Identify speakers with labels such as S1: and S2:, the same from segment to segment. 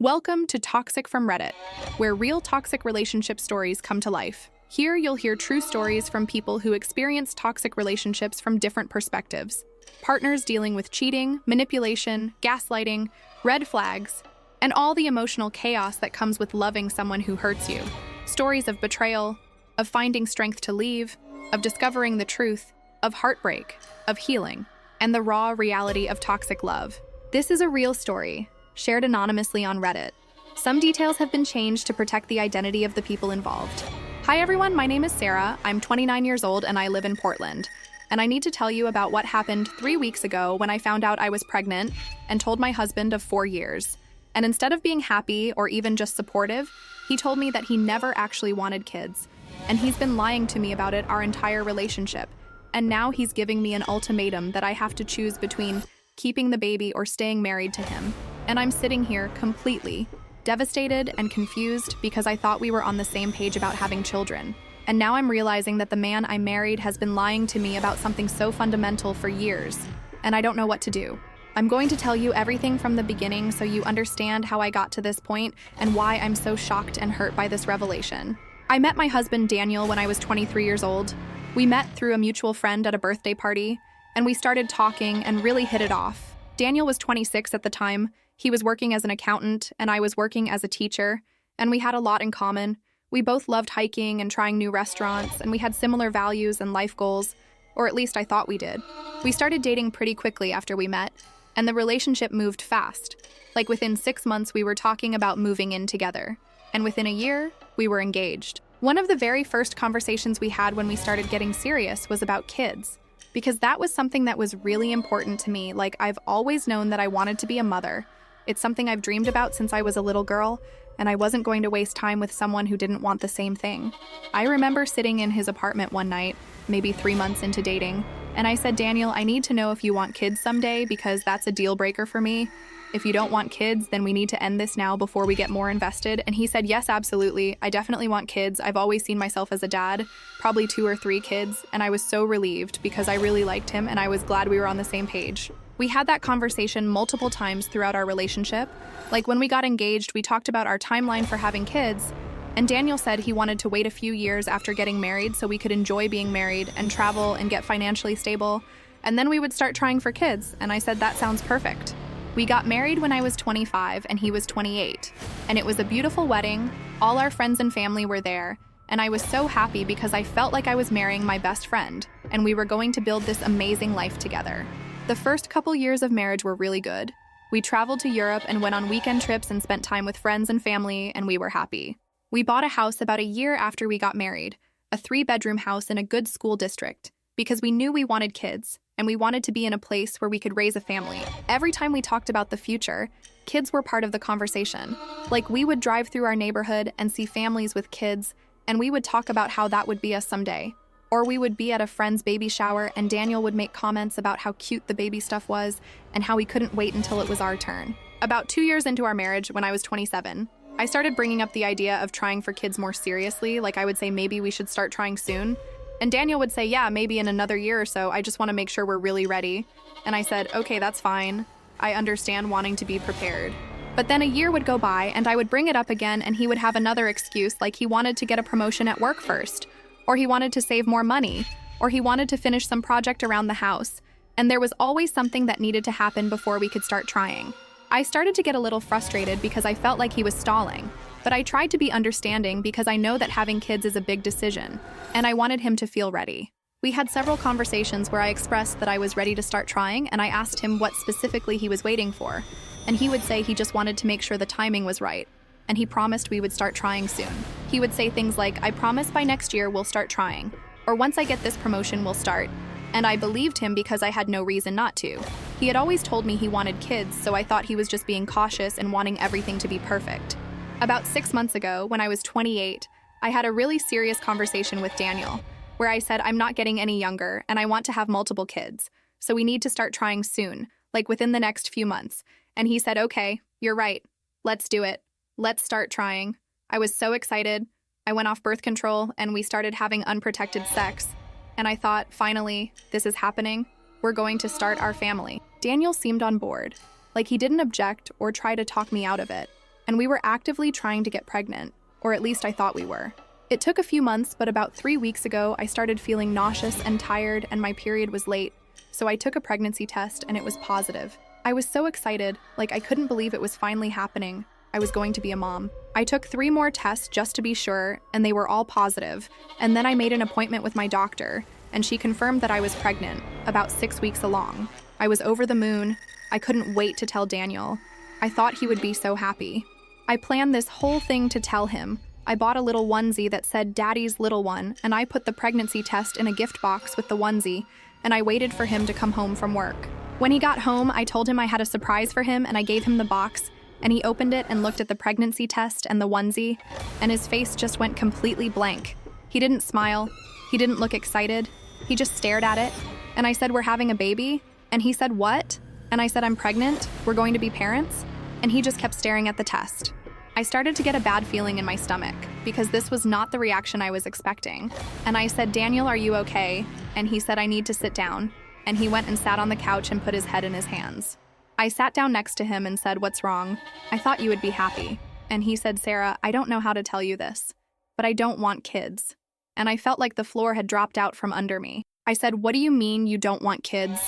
S1: Welcome to Toxic from Reddit, where real toxic relationship stories come to life. Here you'll hear true stories from people who experience toxic relationships from different perspectives. Partners dealing with cheating, manipulation, gaslighting, red flags, and all the emotional chaos that comes with loving someone who hurts you. Stories of betrayal, of finding strength to leave, of discovering the truth, of heartbreak, of healing, and the raw reality of toxic love. This is a real story, shared anonymously on Reddit. Some details have been changed to protect the identity of the people involved. Hi everyone, my name is Sarah. I'm 29 years old and I live in Portland. And I need to tell you about what happened 3 weeks ago when I found out I was pregnant and told my husband of 4 years. And instead of being happy or even just supportive, he told me that he never actually wanted kids. And he's been lying to me about it our entire relationship. And now he's giving me an ultimatum that I have to choose between keeping the baby or staying married to him. And I'm sitting here completely devastated and confused because I thought we were on the same page about having children. And now I'm realizing that the man I married has been lying to me about something so fundamental for years, and I don't know what to do. I'm going to tell you everything from the beginning so you understand how I got to this point and why I'm so shocked and hurt by this revelation. I met my husband Daniel when I was 23 years old. We met through a mutual friend at a birthday party, and we started talking and really hit it off. Daniel was 26 at the time. He was working as an accountant, and I was working as a teacher, and we had a lot in common. We both loved hiking and trying new restaurants, and we had similar values and life goals, or at least I thought we did. We started dating pretty quickly after we met, and the relationship moved fast. Like within 6 months, we were talking about moving in together, and within a year, we were engaged. One of the very first conversations we had when we started getting serious was about kids, because that was something that was really important to me. Like, I've always known that I wanted to be a mother. It's something I've dreamed about since I was a little girl, and I wasn't going to waste time with someone who didn't want the same thing. I remember sitting in his apartment one night, maybe 3 months into dating, and I said, Daniel, I need to know if you want kids someday because that's a deal breaker for me. If you don't want kids, then we need to end this now before we get more invested. And he said, yes, absolutely. I definitely want kids. I've always seen myself as a dad, probably 2 or 3 kids, and I was so relieved because I really liked him and I was glad we were on the same page. We had that conversation multiple times throughout our relationship. Like when we got engaged, we talked about our timeline for having kids, and Daniel said he wanted to wait a few years after getting married so we could enjoy being married and travel and get financially stable, and then we would start trying for kids, and I said that sounds perfect. We got married when I was 25 and he was 28, and it was a beautiful wedding. All our friends and family were there, and I was so happy because I felt like I was marrying my best friend, and we were going to build this amazing life together. The first couple years of marriage were really good. We traveled to Europe and went on weekend trips and spent time with friends and family, and we were happy. We bought a house about a year after we got married, a 3-bedroom house in a good school district, because we knew we wanted kids, and we wanted to be in a place where we could raise a family. Every time we talked about the future, kids were part of the conversation. Like, we would drive through our neighborhood and see families with kids, and we would talk about how that would be us someday. Or we would be at a friend's baby shower and Daniel would make comments about how cute the baby stuff was and how we couldn't wait until it was our turn. About 2 years into our marriage, when I was 27, I started bringing up the idea of trying for kids more seriously. Like, I would say maybe we should start trying soon. And Daniel would say, yeah, maybe in another year or so. I just want to make sure we're really ready. And I said, okay, that's fine. I understand wanting to be prepared. But then a year would go by and I would bring it up again and he would have another excuse, like he wanted to get a promotion at work first, or he wanted to save more money, or he wanted to finish some project around the house. And there was always something that needed to happen before we could start trying. I started to get a little frustrated because I felt like he was stalling, but I tried to be understanding because I know that having kids is a big decision, and I wanted him to feel ready. We had several conversations where I expressed that I was ready to start trying, and I asked him what specifically he was waiting for, and he would say he just wanted to make sure the timing was right, and he promised we would start trying soon. He would say things like, I promise by next year we'll start trying, or once I get this promotion we'll start, and I believed him because I had no reason not to. He had always told me he wanted kids, so I thought he was just being cautious and wanting everything to be perfect. About 6 months ago, when I was 28, I had a really serious conversation with Daniel, where I said I'm not getting any younger and I want to have multiple kids, so we need to start trying soon, like within the next few months. And he said, okay, you're right. Let's do it. Let's start trying. I was so excited. I went off birth control and we started having unprotected sex. And I thought, finally, this is happening. We're going to start our family. Daniel seemed on board, like he didn't object or try to talk me out of it. and we were actively trying to get pregnant, or at least I thought we were. It took a few months, but about 3 weeks ago, I started feeling nauseous and tired, and my period was late, so I took a pregnancy test and it was positive. I was so excited, like I couldn't believe it was finally happening. I was going to be a mom. I took 3 more tests just to be sure, and they were all positive, and then I made an appointment with my doctor, and she confirmed that I was pregnant, about 6 weeks along. I was over the moon. I couldn't wait to tell Daniel. I thought he would be so happy. I planned this whole thing to tell him. I bought a little onesie that said Daddy's little one, and I put the pregnancy test in a gift box with the onesie, and I waited for him to come home from work. When he got home, I told him I had a surprise for him, and I gave him the box, and he opened it and looked at the pregnancy test and the onesie, and his face just went completely blank. He didn't smile. He didn't look excited. He just stared at it, and I said, "We're having a baby?" And he said, "What?" And I said, "I'm pregnant. We're going to be parents?" And he just kept staring at the test. I started to get a bad feeling in my stomach because this was not the reaction I was expecting. And I said, "Daniel, are you okay?" And he said, "I need to sit down." And he went and sat on the couch and put his head in his hands. I sat down next to him and said, "What's wrong? I thought you would be happy." And he said, "Sarah, I don't know how to tell you this, but I don't want kids." And I felt like the floor had dropped out from under me. I said, "What do you mean you don't want kids?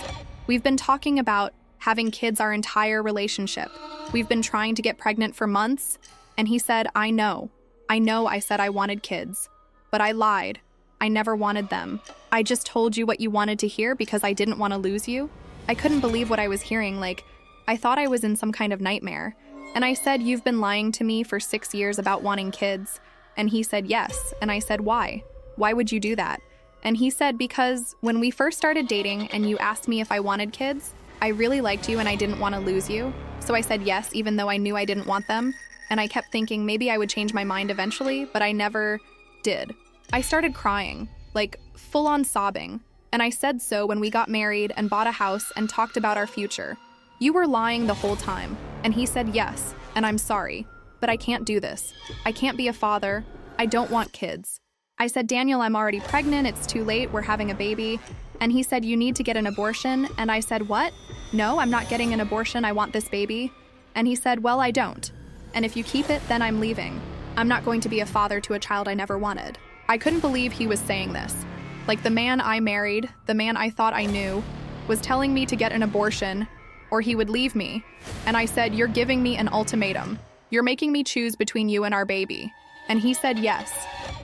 S1: We've been talking about having kids our entire relationship. We've been trying to get pregnant for months." And he said, I know I said I wanted kids, but I lied. I never wanted them. I just told you what you wanted to hear because I didn't want to lose you." I couldn't believe what I was hearing, like, I thought I was in some kind of nightmare. And I said, "You've been lying to me for 6 years about wanting kids." And he said, "Yes." And I said, "Why? Why would you do that?" And he said, "Because when we first started dating and you asked me if I wanted kids, I really liked you and I didn't want to lose you. So I said yes, even though I knew I didn't want them. And I kept thinking maybe I would change my mind eventually, but I never did." I started crying, like full-on sobbing. And I said so when we got married and bought a house and talked about our future. "You were lying the whole time." And he said, "Yes, and I'm sorry, but I can't do this. I can't be a father. I don't want kids." I said, "Daniel, I'm already pregnant. It's too late. We're having a baby." And he said, "You need to get an abortion." And I said, "What? No, I'm not getting an abortion. I want this baby." And he said, "Well, I don't. And if you keep it, then I'm leaving. I'm not going to be a father to a child I never wanted." I couldn't believe he was saying this. Like the man I married, the man I thought I knew, was telling me to get an abortion or he would leave me. And I said, "You're giving me an ultimatum. You're making me choose between you and our baby." And he said, "Yes,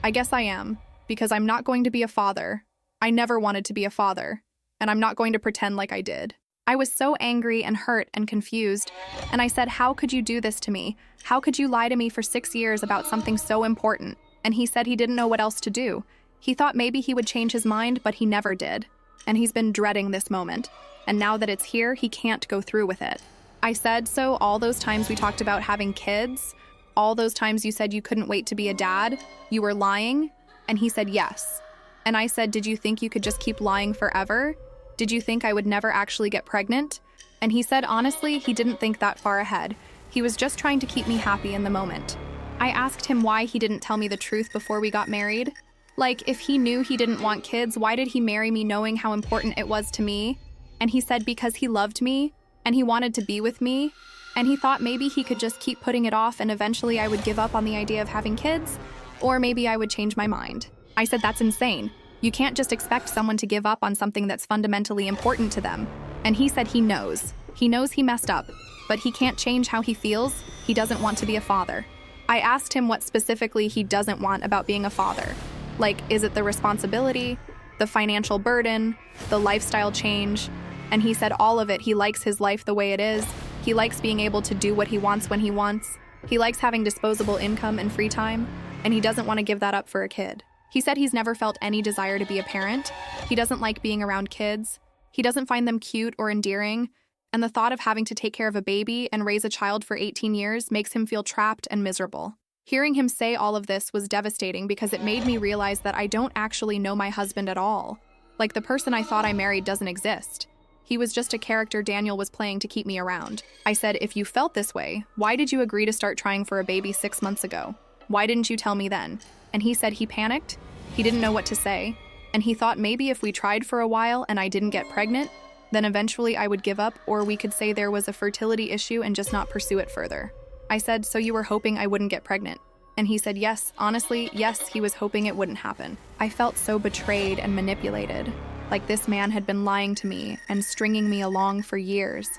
S1: I guess I am, because I'm not going to be a father. I never wanted to be a father, and I'm not going to pretend like I did." I was so angry and hurt and confused, and I said, "How could you do this to me? How could you lie to me for 6 years about something so important?" And he said he didn't know what else to do. He thought maybe he would change his mind, but he never did. And he's been dreading this moment. And now that it's here, he can't go through with it. I said, "So all those times we talked about having kids, all those times you said you couldn't wait to be a dad, you were lying?" And he said, "Yes." And I said, "Did you think you could just keep lying forever? Did you think I would never actually get pregnant?" And he said, honestly, he didn't think that far ahead. He was just trying to keep me happy in the moment. I asked him why he didn't tell me the truth before we got married. Like, if he knew he didn't want kids, why did he marry me knowing how important it was to me? And he said because he loved me, and he wanted to be with me, and he thought maybe he could just keep putting it off and eventually I would give up on the idea of having kids, or maybe I would change my mind. I said, "That's insane. You can't just expect someone to give up on something that's fundamentally important to them." And he said he knows. He knows he messed up, but he can't change how he feels. He doesn't want to be a father. I asked him what specifically he doesn't want about being a father. Like, is it the responsibility, the financial burden, the lifestyle change? And he said all of it. He likes his life the way it is. He likes being able to do what he wants when he wants. He likes having disposable income and free time, and he doesn't want to give that up for a kid. He said he's never felt any desire to be a parent. He doesn't like being around kids. He doesn't find them cute or endearing, and the thought of having to take care of a baby and raise a child for 18 years makes him feel trapped and miserable. Hearing him say all of this was devastating because it made me realize that I don't actually know my husband at all. Like, the person I thought I married doesn't exist. He was just a character Daniel was playing to keep me around. I said, "If you felt this way, why did you agree to start trying for a baby 6 months ago? Why didn't you tell me then?" And he said he panicked. He didn't know what to say. And he thought maybe if we tried for a while and I didn't get pregnant, then eventually I would give up, or we could say there was a fertility issue and just not pursue it further. I said, so you were hoping I wouldn't get pregnant? And he said, yes, honestly, yes, he was hoping it wouldn't happen. I felt so betrayed and manipulated, like this man had been lying to me and stringing me along for years.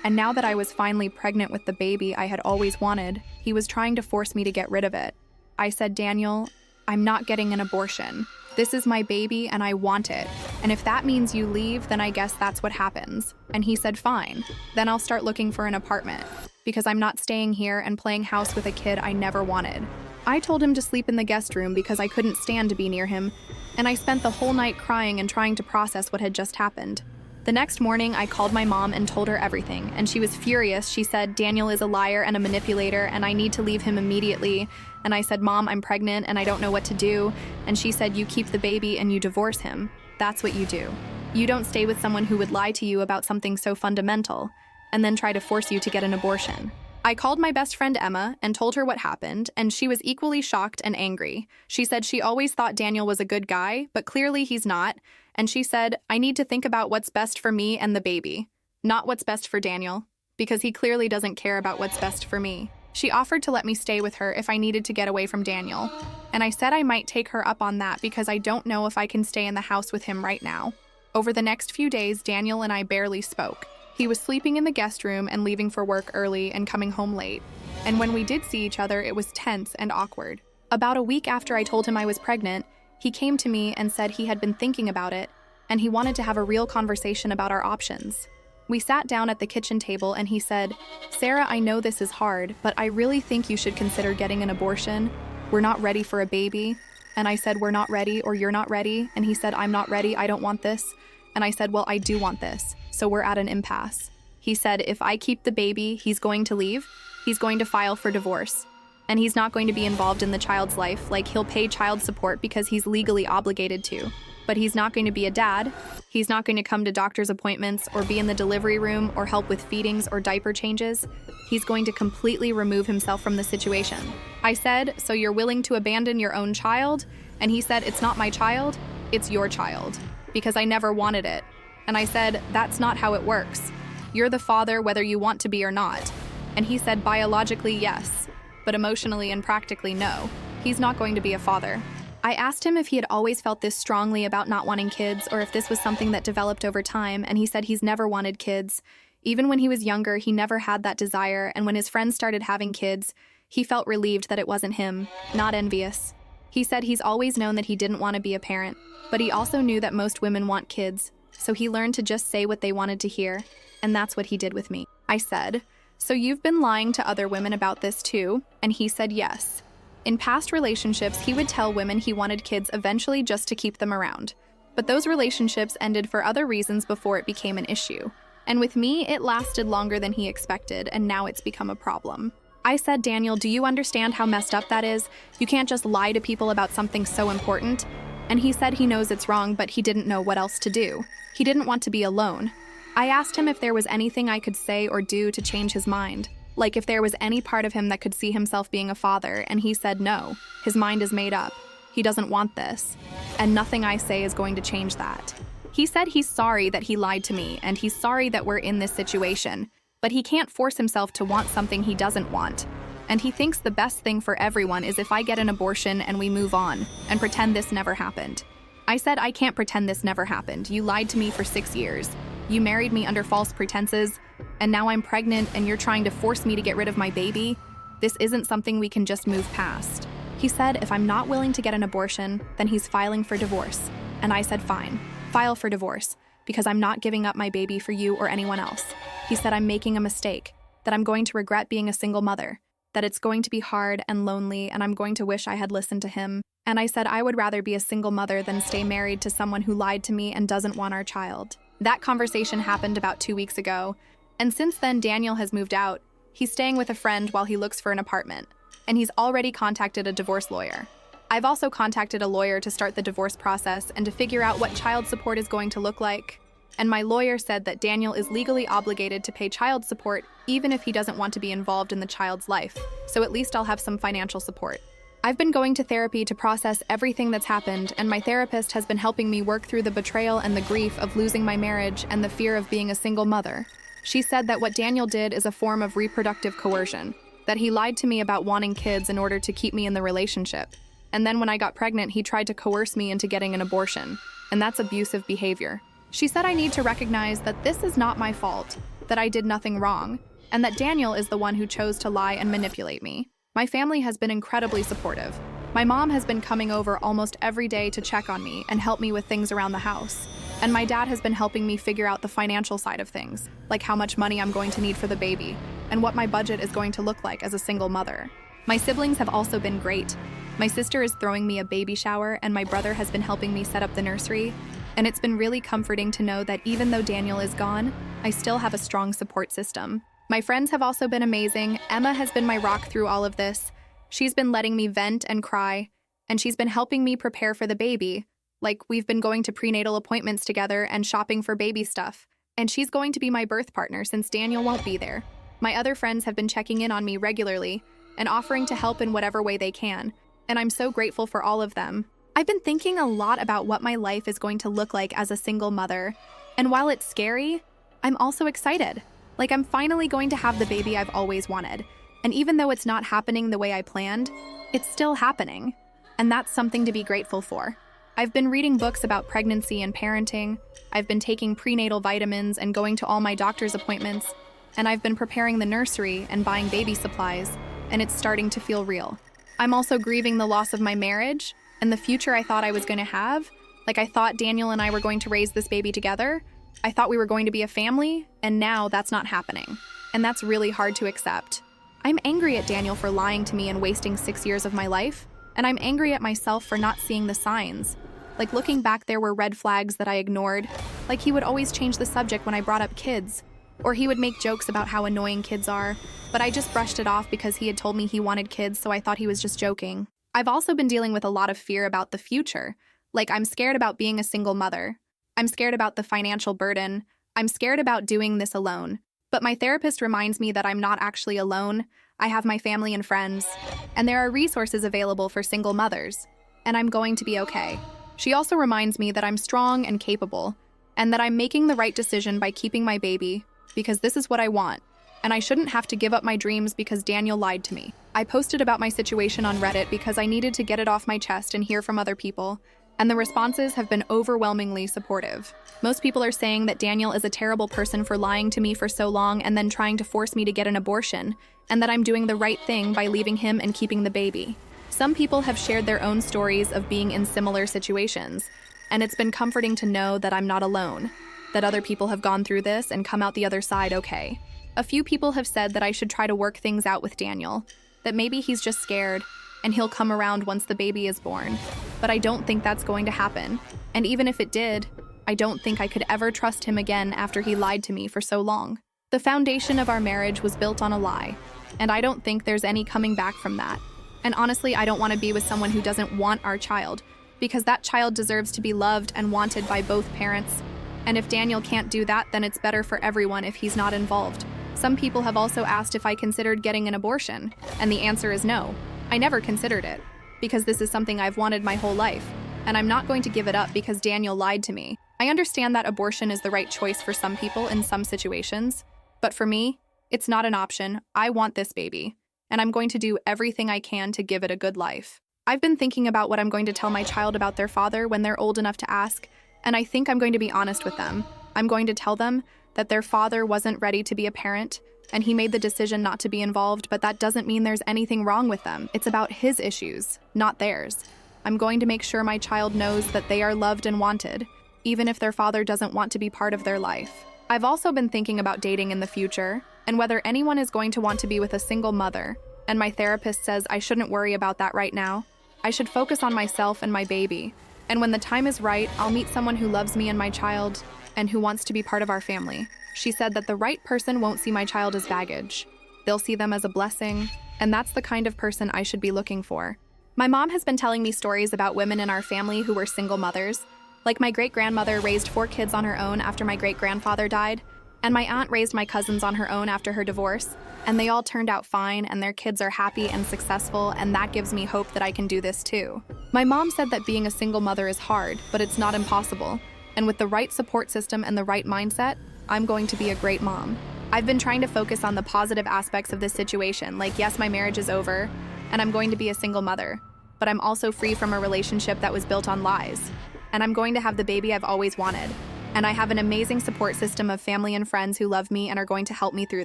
S1: And now that I was finally pregnant with the baby I had always wanted, he was trying to force me to get rid of it. I said, Daniel, I'm not getting an abortion. This is my baby and I want it. And if that means you leave, then I guess that's what happens. And he said, fine. Then I'll start looking for an apartment because I'm not staying here and playing house with a kid I never wanted. I told him to sleep in the guest room because I couldn't stand to be near him, and I spent the whole night crying and trying to process what had just happened. The next morning, I called my mom and told her everything, and she was furious. She said, Daniel is a liar and a manipulator, and I need to leave him immediately. And I said, Mom, I'm pregnant and I don't know what to do. And she said, you keep the baby and you divorce him. That's what you do. You don't stay with someone who would lie to you about something so fundamental and then try to force you to get an abortion. I called my best friend Emma and told her what happened, and she was equally shocked and angry. She said she always thought Daniel was a good guy, but clearly he's not. And she said, I need to think about what's best for me and the baby, not what's best for Daniel, because he clearly doesn't care about what's best for me. She offered to let me stay with her if I needed to get away from Daniel, and I said I might take her up on that because I don't know if I can stay in the house with him right now. Over the next few days, Daniel and I barely spoke. He was sleeping in the guest room and leaving for work early and coming home late. And when we did see each other, it was tense and awkward. About a week after I told him I was pregnant, he came to me and said he had been thinking about it, and he wanted to have a real conversation about our options. We sat down at the kitchen table and he said, Sarah, I know this is hard, but I really think you should consider getting an abortion. We're not ready for a baby. And I said, we're not ready, or you're not ready. And he said, I'm not ready, I don't want this. And I said, well, I do want this. So we're at an impasse. He said, if I keep the baby, he's going to leave. He's going to file for divorce. And he's not going to be involved in the child's life, like he'll pay child support because he's legally obligated to. But he's not going to be a dad. He's not going to come to doctor's appointments or be in the delivery room or help with feedings or diaper changes. He's going to completely remove himself from the situation. I said, so you're willing to abandon your own child? And he said, it's not my child, it's your child, because I never wanted it. And I said, that's not how it works. You're the father whether you want to be or not. And he said, biologically, yes, but emotionally and practically, no. He's not going to be a father. I asked him if he had always felt this strongly about not wanting kids or if this was something that developed over time, and he said he's never wanted kids. Even when he was younger, he never had that desire, and when his friends started having kids, he felt relieved that it wasn't him, not envious. He said he's always known that he didn't want to be a parent, but he also knew that most women want kids, so he learned to just say what they wanted to hear, and that's what he did with me. I said, so you've been lying to other women about this too? And he said yes. In past relationships, he would tell women he wanted kids eventually just to keep them around. But those relationships ended for other reasons before it became an issue. And with me, it lasted longer than he expected, and now it's become a problem. I said, Daniel, do you understand how messed up that is? You can't just lie to people about something so important. And he said he knows it's wrong, but he didn't know what else to do. He didn't want to be alone. I asked him if there was anything I could say or do to change his mind. Like if there was any part of him that could see himself being a father, and he said no. His mind is made up. He doesn't want this. And nothing I say is going to change that. He said he's sorry that he lied to me, and he's sorry that we're in this situation, but he can't force himself to want something he doesn't want. And he thinks the best thing for everyone is if I get an abortion and we move on, and pretend this never happened. I said, I can't pretend this never happened. You lied to me for 6 years. You married me under false pretenses, and now I'm pregnant and you're trying to force me to get rid of my baby? This isn't something we can just move past. He said if I'm not willing to get an abortion, then he's filing for divorce. And I said, fine, file for divorce, because I'm not giving up my baby for you or anyone else. He said I'm making a mistake, that I'm going to regret being a single mother, that it's going to be hard and lonely, and I'm going to wish I had listened to him. And I said I would rather be a single mother than stay married to someone who lied to me and doesn't want our child. That conversation happened about 2 weeks ago, and since then Daniel has moved out. He's staying with a friend while he looks for an apartment, and he's already contacted a divorce lawyer. I've also contacted a lawyer to start the divorce process and to figure out what child support is going to look like. And my lawyer said that Daniel is legally obligated to pay child support even if he doesn't want to be involved in the child's life, so at least I'll have some financial support. I've been going to therapy to process everything that's happened, and my therapist has been helping me work through the betrayal and the grief of losing my marriage and the fear of being a single mother. She said that what Daniel did is a form of reproductive coercion, that he lied to me about wanting kids in order to keep me in the relationship. And then when I got pregnant, he tried to coerce me into getting an abortion, and that's abusive behavior. She said I need to recognize that this is not my fault, that I did nothing wrong, and that Daniel is the one who chose to lie and manipulate me. My family has been incredibly supportive. My mom has been coming over almost every day to check on me and help me with things around the house. And my dad has been helping me figure out the financial side of things, like how much money I'm going to need for the baby, and what my budget is going to look like as a single mother. My siblings have also been great. My sister is throwing me a baby shower, and my brother has been helping me set up the nursery. And it's been really comforting to know that even though Daniel is gone, I still have a strong support system. My friends have also been amazing. Emma has been my rock through all of this. She's been letting me vent and cry, and she's been helping me prepare for the baby. Like, we've been going to prenatal appointments together and shopping for baby stuff. And she's going to be my birth partner since Daniel won't be there. My other friends have been checking in on me regularly and offering to help in whatever way they can, and I'm so grateful for all of them. I've been thinking a lot about what my life is going to look like as a single mother, and while it's scary, I'm also excited. Like, I'm finally going to have the baby I've always wanted, and even though it's not happening the way I planned, it's still happening, and that's something to be grateful for. I've been reading books about pregnancy and parenting, I've been taking prenatal vitamins and going to all my doctor's appointments, and I've been preparing the nursery and buying baby supplies, and it's starting to feel real. I'm also grieving the loss of my marriage and the future I thought I was going to have. Like, I thought Daniel and I were going to raise this baby together. I thought we were going to be a family, and now that's not happening. And that's really hard to accept. I'm angry at Daniel for lying to me and wasting 6 years of my life, and I'm angry at myself for not seeing the signs. Like, looking back, there were red flags that I ignored. Like, he would always change the subject when I brought up kids, or he would make jokes about how annoying kids are, but I just brushed it off because he had told me he wanted kids, so I thought he was just joking. I've also been dealing with a lot of fear about the future. Like, I'm scared about being a single mother. I'm scared about the financial burden. I'm scared about doing this alone. But my therapist reminds me that I'm not actually alone. I have my family and friends, and there are resources available for single mothers, and I'm going to be okay. She also reminds me that I'm strong and capable, and that I'm making the right decision by keeping my baby, because this is what I want, and I shouldn't have to give up my dreams because Daniel lied to me. I posted about my situation on Reddit because I needed to get it off my chest and hear from other people, and the responses have been overwhelmingly supportive. Most people are saying that Daniel is a terrible person for lying to me for so long and then trying to force me to get an abortion, and that I'm doing the right thing by leaving him and keeping the baby. Some people have shared their own stories of being in similar situations, and it's been comforting to know that I'm not alone, that other people have gone through this and come out the other side okay. A few people have said that I should try to work things out with Daniel, that maybe he's just scared, and he'll come around once the baby is born. But I don't think that's going to happen, and even if it did, I don't think I could ever trust him again after he lied to me for so long. The foundation of our marriage was built on a lie, and I don't think there's any coming back from that. And honestly, I don't want to be with someone who doesn't want our child, because that child deserves to be loved and wanted by both parents. And if Daniel can't do that, then it's better for everyone if he's not involved. Some people have also asked if I considered getting an abortion, and the answer is no. I never considered it, because this is something I've wanted my whole life, and I'm not going to give it up because Daniel lied to me. I understand that abortion is the right choice for some people in some situations, but for me, it's not an option. I want this baby, and I'm going to do everything I can to give it a good life. I've been thinking about what I'm going to tell my child about their father when they're old enough to ask, and I think I'm going to be honest with them. I'm going to tell them that their father wasn't ready to be a parent, and he made the decision not to be involved, but that doesn't mean there's anything wrong with them. It's about his issues, not theirs. I'm going to make sure my child knows that they are loved and wanted, even if their father doesn't want to be part of their life. I've also been thinking about dating in the future, and whether anyone is going to want to be with a single mother, and my therapist says I shouldn't worry about that right now. I should focus on myself and my baby, and when the time is right, I'll meet someone who loves me and my child, and who wants to be part of our family. She said that the right person won't see my child as baggage. They'll see them as a blessing, and that's the kind of person I should be looking for. My mom has been telling me stories about women in our family who were single mothers. Like, my great-grandmother raised 4 kids on her own after my great-grandfather died, and my aunt raised my cousins on her own after her divorce, and they all turned out fine, and their kids are happy and successful, and that gives me hope that I can do this too. My mom said that being a single mother is hard, but it's not impossible, and with the right support system and the right mindset, I'm going to be a great mom. I've been trying to focus on the positive aspects of this situation, like yes, my marriage is over, and I'm going to be a single mother, but I'm also free from a relationship that was built on lies, and I'm going to have the baby I've always wanted, and I have an amazing support system of family and friends who love me and are going to help me through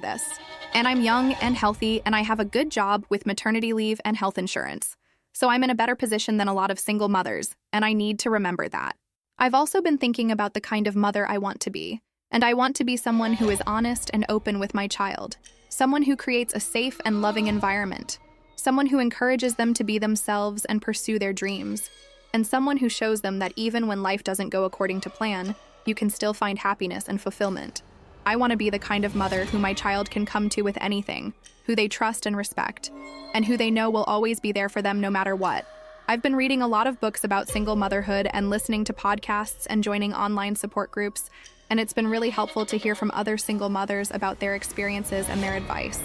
S1: this. And I'm young and healthy, and I have a good job with maternity leave and health insurance. So I'm in a better position than a lot of single mothers, and I need to remember that. I've also been thinking about the kind of mother I want to be, and I want to be someone who is honest and open with my child, someone who creates a safe and loving environment, someone who encourages them to be themselves and pursue their dreams, and someone who shows them that even when life doesn't go according to plan, you can still find happiness and fulfillment. I want to be the kind of mother who my child can come to with anything, who they trust and respect, and who they know will always be there for them no matter what. I've been reading a lot of books about single motherhood and listening to podcasts and joining online support groups, and it's been really helpful to hear from other single mothers about their experiences and their advice.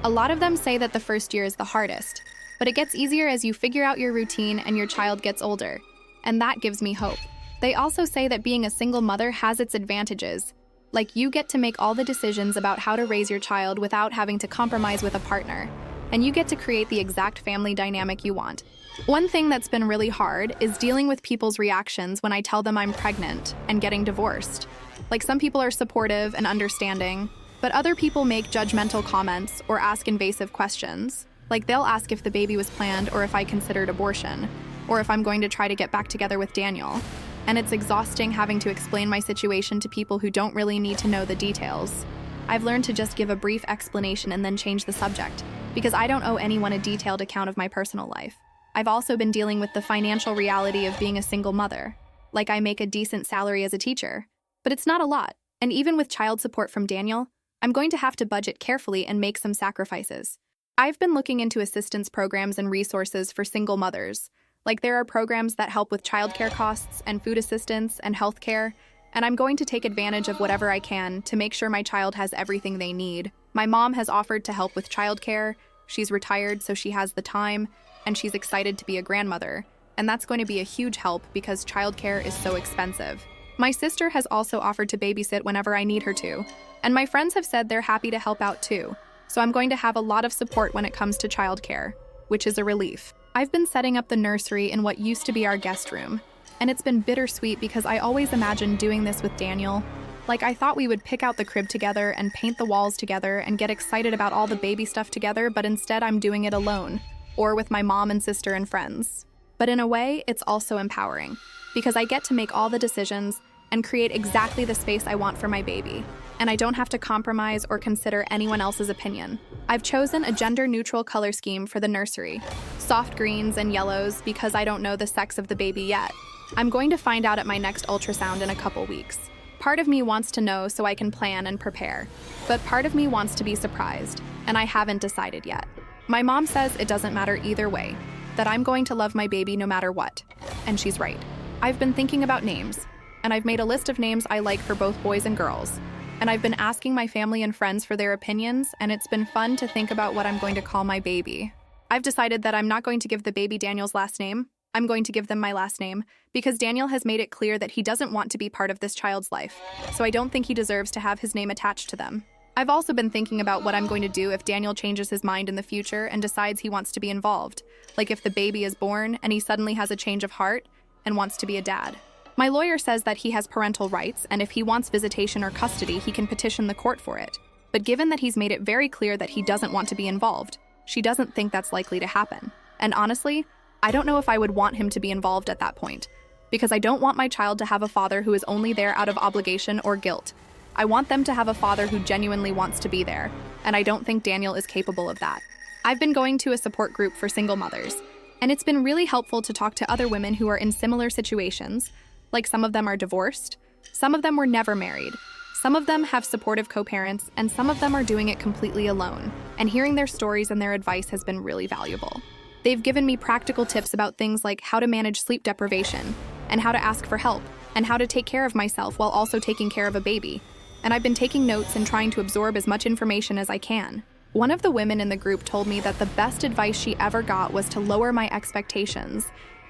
S1: A lot of them say that the first year is the hardest, but it gets easier as you figure out your routine and your child gets older, and that gives me hope. They also say that being a single mother has its advantages, like you get to make all the decisions about how to raise your child without having to compromise with a partner, and you get to create the exact family dynamic you want. One thing that's been really hard is dealing with people's reactions when I tell them I'm pregnant and getting divorced. Like some people are supportive and understanding, but other people make judgmental comments or ask invasive questions. Like they'll ask if the baby was planned or if I considered abortion, or if I'm going to try to get back together with Daniel. And it's exhausting having to explain my situation to people who don't really need to know the details. I've learned to just give a brief explanation and then change the subject, because I don't owe anyone a detailed account of my personal life. I've also been dealing with the financial reality of being a single mother. Like I make a decent salary as a teacher, but it's not a lot. And even with child support from Daniel, I'm going to have to budget carefully and make some sacrifices. I've been looking into assistance programs and resources for single mothers. Like there are programs that help with childcare costs and food assistance and healthcare, and I'm going to take advantage of whatever I can to make sure my child has everything they need. My mom has offered to help with childcare. She's retired, so she has the time, and she's excited to be a grandmother, and that's going to be a huge help because childcare is so expensive. My sister has also offered to babysit whenever I need her to, and my friends have said they're happy to help out too, so I'm going to have a lot of support when it comes to childcare, which is a relief. I've been setting up the nursery in what used to be our guest room, and it's been bittersweet because I always imagined doing this with Daniel. Like I thought we would pick out the crib together and paint the walls together and get excited about all the baby stuff together, but instead I'm doing it alone, or with my mom and sister and friends. But in a way, it's also empowering, because I get to make all the decisions and create exactly the space I want for my baby, and I don't have to compromise or consider anyone else's opinion. I've chosen a gender-neutral color scheme for the nursery, soft greens and yellows, because I don't know the sex of the baby yet. I'm going to find out at my next ultrasound in a couple weeks. Part of me wants to know so I can plan and prepare, but part of me wants to be surprised, and I haven't decided yet. My mom says it doesn't matter either way, that I'm going to love my baby no matter what, and she's right. I've been thinking about names, and I've made a list of names I like for both boys and girls, and I've been asking my family and friends for their opinions, and it's been fun to think about what I'm going to call my baby. I've decided that I'm not going to give the baby Daniel's last name. I'm going to give them my last name, because Daniel has made it clear that he doesn't want to be part of this child's life, so I don't think he deserves to have his name attached to them. I've also been thinking about what I'm going to do if Daniel changes his mind in the future and decides he wants to be involved, like if the baby is born and he suddenly has a change of heart and wants to be a dad. My lawyer says that he has parental rights, and if he wants visitation or custody, he can petition the court for it. But given that he's made it very clear that he doesn't want to be involved, she doesn't think that's likely to happen. And honestly, I don't know if I would want him to be involved at that point, because I don't want my child to have a father who is only there out of obligation or guilt. I want them to have a father who genuinely wants to be there, and I don't think Daniel is capable of that. I've been going to a support group for single mothers, and it's been really helpful to talk to other women who are in similar situations. Like some of them are divorced, some of them were never married, some of them have supportive co-parents, and some of them are doing it completely alone. And hearing their stories and their advice has been really valuable. They've given me practical tips about things like how to manage sleep deprivation, and how to ask for help, and how to take care of myself while also taking care of a baby. And I've been taking notes and trying to absorb as much information as I can. One of the women in the group told me that the best advice she ever got was to lower my expectations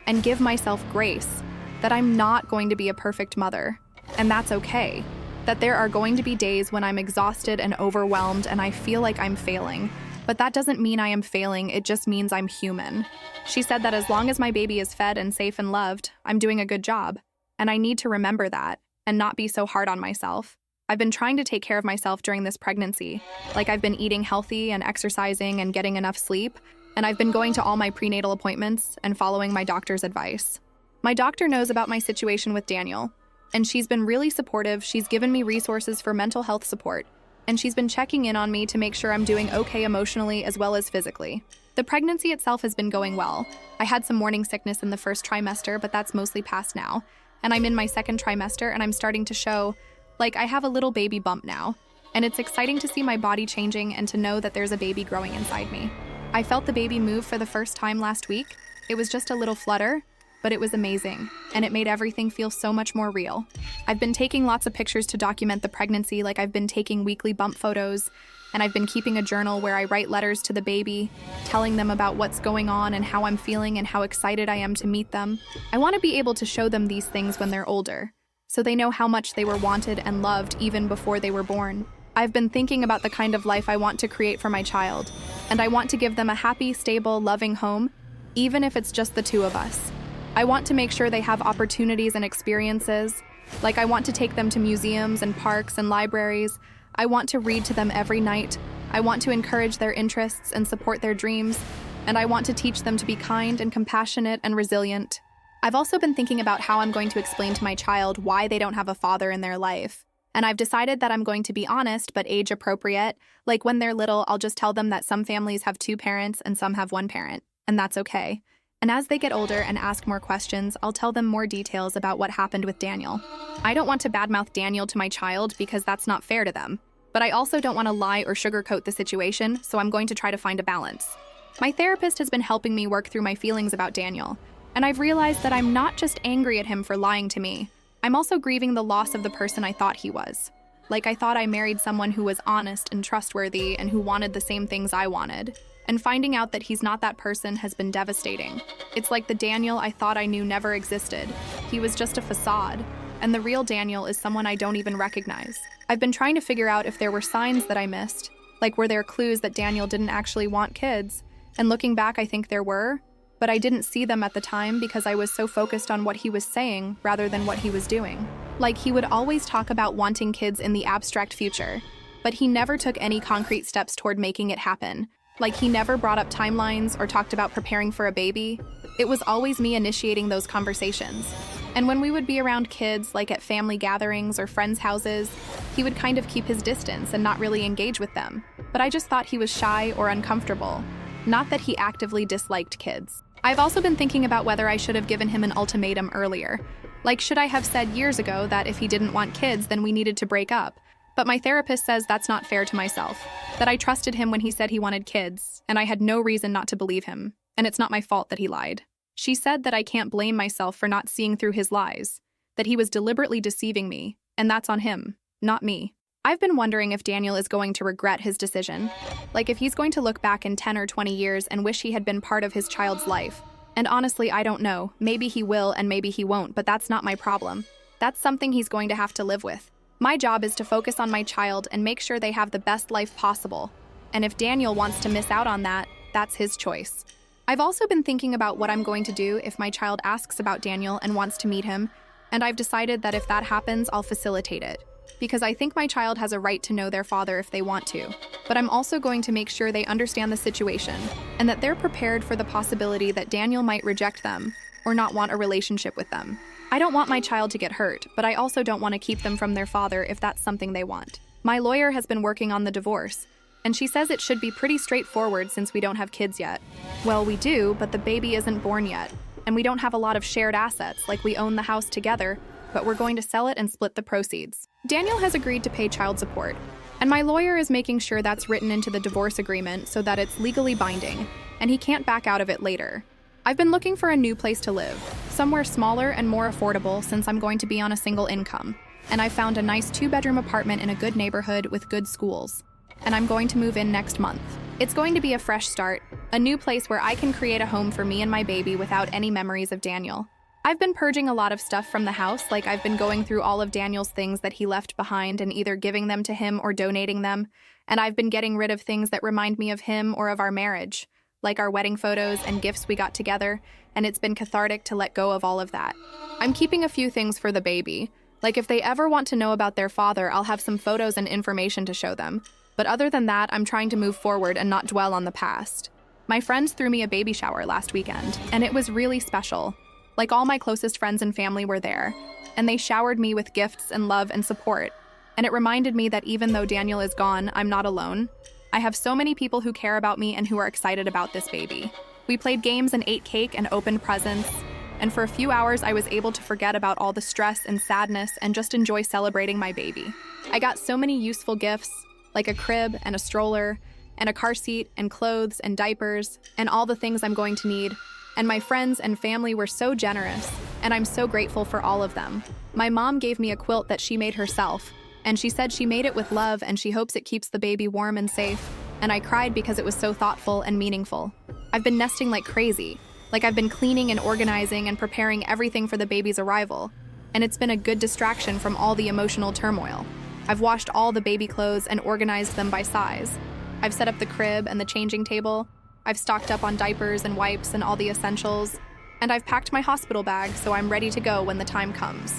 S1: and give myself grace, that I'm not going to be a perfect mother, and that's okay. that there are going to be days when I'm exhausted and overwhelmed and I feel like I'm failing. But that doesn't mean I am failing, it just means I'm human. She said that as long as my baby is fed and safe and loved, I'm doing a good job. And I need to remember that and not be so hard on myself. I've been trying to take care of myself during this pregnancy. Like I've been eating healthy and exercising and getting enough sleep, and I've been going to all my prenatal appointments and following my doctor's advice. My doctor knows about my situation with Daniel, and she's been really supportive. She's given me resources for mental health support, and she's been checking in on me to make sure I'm doing okay emotionally as well as physically. The pregnancy itself has been going well. I had some morning sickness in the first trimester, but that's mostly past now. And I'm in my second trimester, and I'm starting to show, like, I have a little baby bump now. And it's exciting to see my body changing and to know that there's a baby growing inside me. I felt the baby move for the first time last week. It was just a little flutter, but it was amazing, and it made everything feel so much more real. I've been taking lots of pictures to document the pregnancy, like I've been taking weekly bump photos, and I've been keeping a journal where I write letters to the baby, telling them about what's going on and how I'm feeling and how excited I am to meet them. I want to be able to show them these things when they're older, so they know how much they were wanted and loved even before they were born. I've been thinking about the kind of life I want to create for my child, and I want to give them a happy, stable, loving home, even if it's just the two of us. I want to make sure they have opportunities and experiences. Like I want to take them to museums and parks and libraries. I want to read to them every night. I want to encourage their interests and support their dreams. And I want to teach them to be kind and compassionate and resilient. I've also been thinking about how I'm going to explain to my child why they don't have a father in their life. And I've decided that I'm going to be honest but age appropriate. Like when they're little, I'll just tell them that some families have two parents and some have one parent. And that's okay. And as they get older and ask more questions, I'll tell them more details about what happened with Daniel. I don't want to badmouth Daniel to my child because that's not fair to them. But I also don't want to lie or sugarcoat the situation, so I'm going to try to find a balance. My therapist has been helping me work through my feelings about Daniel, and I've realized that I'm not just angry at him for lying to me. I'm also grieving the loss of the person I thought he was. Like I thought I married someone who was honest and trustworthy and who wanted the same things I wanted. And finding out that he's not that person has been devastating. It's like the Daniel I thought I knew never existed. He was just a facade, and the real Daniel is someone I don't even recognize. I've been trying to figure out if there were signs that I missed, like were there clues that Daniel didn't actually want kids? And looking back, I think there were, but I didn't see them at the time because I was so focused on what he was saying rather than what he was doing. Like he would always talk about wanting kids in the abstract future, but he never took any concrete steps toward making it happen. Like he never brought up timelines or talked about preparing for a baby. It was always me initiating those conversations. And when we would be around kids, like at family gatherings or friends' houses, he would kind of keep his distance and not really engage with them. But I just thought he was shy or uncomfortable, not that he actively disliked kids. I've also been thinking about whether I should have given him an ultimatum earlier. Like, should I have said years ago that if he didn't want kids, then we needed to break up? But my therapist says that's not fair to myself, that I trusted him when he said he wanted kids, and I had no reason not to believe him, and it's not my fault that he lied. She said that I can't blame myself for not seeing through his lies, that he was deliberately deceiving me, and that's on him, not me. I've been wondering if Daniel is going to regret his decision, like if he's going to look back in 10 or 20 years and wish he had been part of his child's life. And honestly, I don't know. Maybe he will and maybe he won't, but that's not my problem. That's something he's going to have to live with. My job is to focus on my child and make sure they have the best life possible. And if Daniel wants to miss out on that, that's his choice. I've also been thinking about what I'm going to do if my child asks about Daniel and wants to meet him, and I've decided that if that happens, I'll facilitate it. Because I think my child has a right to know their father if they want to. But I'm also going to make sure they understand the situation, and that they're prepared for the possibility that Daniel might reject them or not want a relationship with them. I don't want my child to get hurt, but I also don't want to keep them from their father if that's something they want. My lawyer has been working on the divorce, and she says it should be pretty straightforward since we don't have kids yet. Well, we do, but the baby isn't born yet, and we don't have a lot of shared assets, like we own the house together, but we're going to sell it and split the proceeds. Daniel has agreed to pay child support, and my lawyer is making sure that's written into the divorce agreement so that it's legally binding, and he can't back out of it later. I've been looking for a new place to live, somewhere smaller and more affordable since I'm going to be on a single income. And I found a nice 2-bedroom apartment in a good neighborhood with good schools. And I'm going to move in next month. It's going to be a fresh start, a new place where I can create a home for me and my baby without any memories of Daniel. I've been purging a lot of stuff from the house, like I've been going through all of Daniel's things that he left behind and either giving them to him or donating them, and I've been getting rid of things that remind me of him or of our marriage, like our wedding photos and gifts we got together, and it's been cathartic to let go of all of that. I'm keeping a few things for the baby. Like if they ever want to know about their father, I'll have some photos and information to show them. But other than that, I'm trying to move forward and not dwell on the past. My friends threw me a baby shower last weekend, and it was really special. Like all my closest friends and family were there, and they showered me with gifts and love and support. And it reminded me that even though Daniel is gone, I'm not alone. I have so many people who care about me and who are excited about this baby. We played games and ate cake and opened presents. And for a few hours, I was able to forget about all the stress and sadness and just enjoy celebrating my baby. I got so many useful gifts, like a crib and a stroller, and a car seat and clothes and diapers, and all the things I'm going to need. And my friends and family were so generous, and I'm so grateful for all of them. My mom gave me a quilt that she made herself, and she said she made it with love and she hopes it keeps the baby warm and safe. And I cried because it was so thoughtful and meaningful. I've been nesting like crazy. Like I've been cleaning and organizing and preparing everything for the baby's arrival, and it's been a good distraction from all the emotional turmoil. I've washed all the baby clothes and organized them by size. I've set up the crib and the changing table. I've stocked up on diapers and wipes and all the essentials, and I've packed my hospital bag so I'm ready to go when the time comes.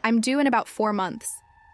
S1: I'm due in about 4 months,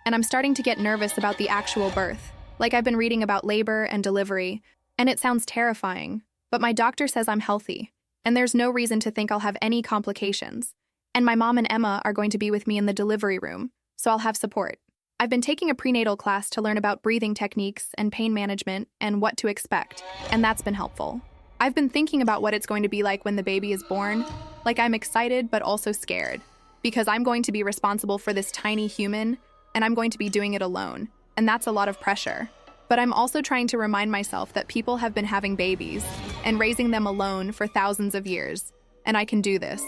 S1: and I'm starting to get nervous about the actual birth. Like I've been reading about labor and delivery, and it sounds terrifying, but my doctor says I'm healthy. And there's no reason to think I'll have any complications. And my mom and Emma are going to be with me in the delivery room, so I'll have support. I've been taking a prenatal class to learn about breathing techniques and pain management and what to expect, and that's been helpful. I've been thinking about what it's going to be like when the baby is born. Like I'm excited but also scared, because I'm going to be responsible for this tiny human, and I'm going to be doing it alone, and that's a lot of pressure. But I'm also trying to remind myself that people have been having babies and raising them alone for thousands of years, and I can do this.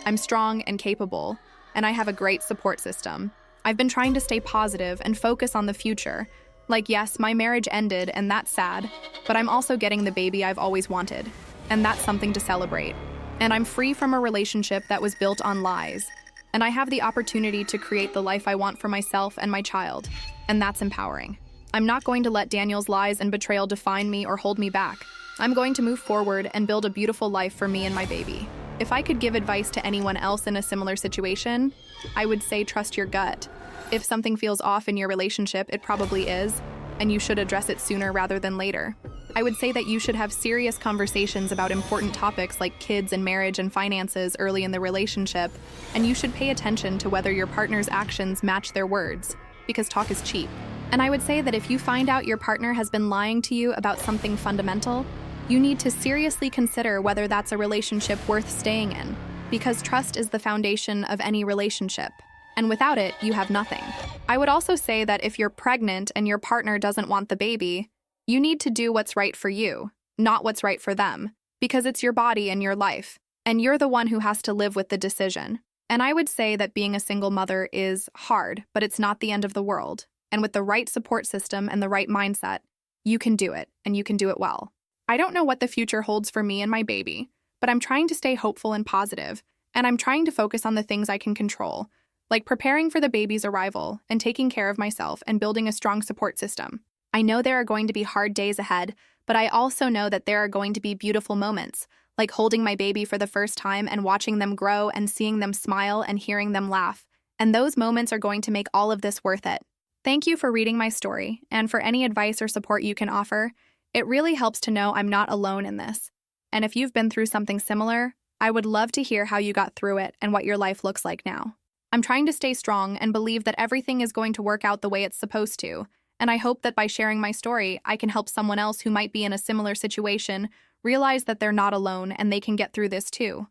S1: I'm strong and capable, and I have a great support system. I've been trying to stay positive and focus on the future. Like, yes, my marriage ended, and that's sad, but I'm also getting the baby I've always wanted, and that's something to celebrate. And I'm free from a relationship that was built on lies, and I have the opportunity to create the life I want for myself and my child, and that's empowering. I'm not going to let Daniel's lies and betrayal define me or hold me back. I'm going to move forward and build a beautiful life for me and my baby. If I could give advice to anyone else in a similar situation, I would say trust your gut. If something feels off in your relationship, it probably is, and you should address it sooner rather than later. I would say that you should have serious conversations about important topics like kids and marriage and finances early in the relationship, and you should pay attention to whether your partner's actions match their words, because talk is cheap. And I would say that if you find out your partner has been lying to you about something fundamental, you need to seriously consider whether that's a relationship worth staying in, because trust is the foundation of any relationship, and without it, you have nothing. I would also say that if you're pregnant and your partner doesn't want the baby, you need to do what's right for you, not what's right for them, because it's your body and your life, and you're the one who has to live with the decision. And I would say that being a single mother is hard, but it's not the end of the world. And with the right support system and the right mindset, you can do it, and you can do it well. I don't know what the future holds for me and my baby, but I'm trying to stay hopeful and positive, and I'm trying to focus on the things I can control, like preparing for the baby's arrival and taking care of myself and building a strong support system. I know there are going to be hard days ahead, but I also know that there are going to be beautiful moments, like holding my baby for the first time and watching them grow and seeing them smile and hearing them laugh. And those moments are going to make all of this worth it. Thank you for reading my story, and for any advice or support you can offer. It really helps to know I'm not alone in this. And if you've been through something similar, I would love to hear how you got through it and what your life looks like now. I'm trying to stay strong and believe that everything is going to work out the way it's supposed to, and I hope that by sharing my story, I can help someone else who might be in a similar situation realize that they're not alone and they can get through this too.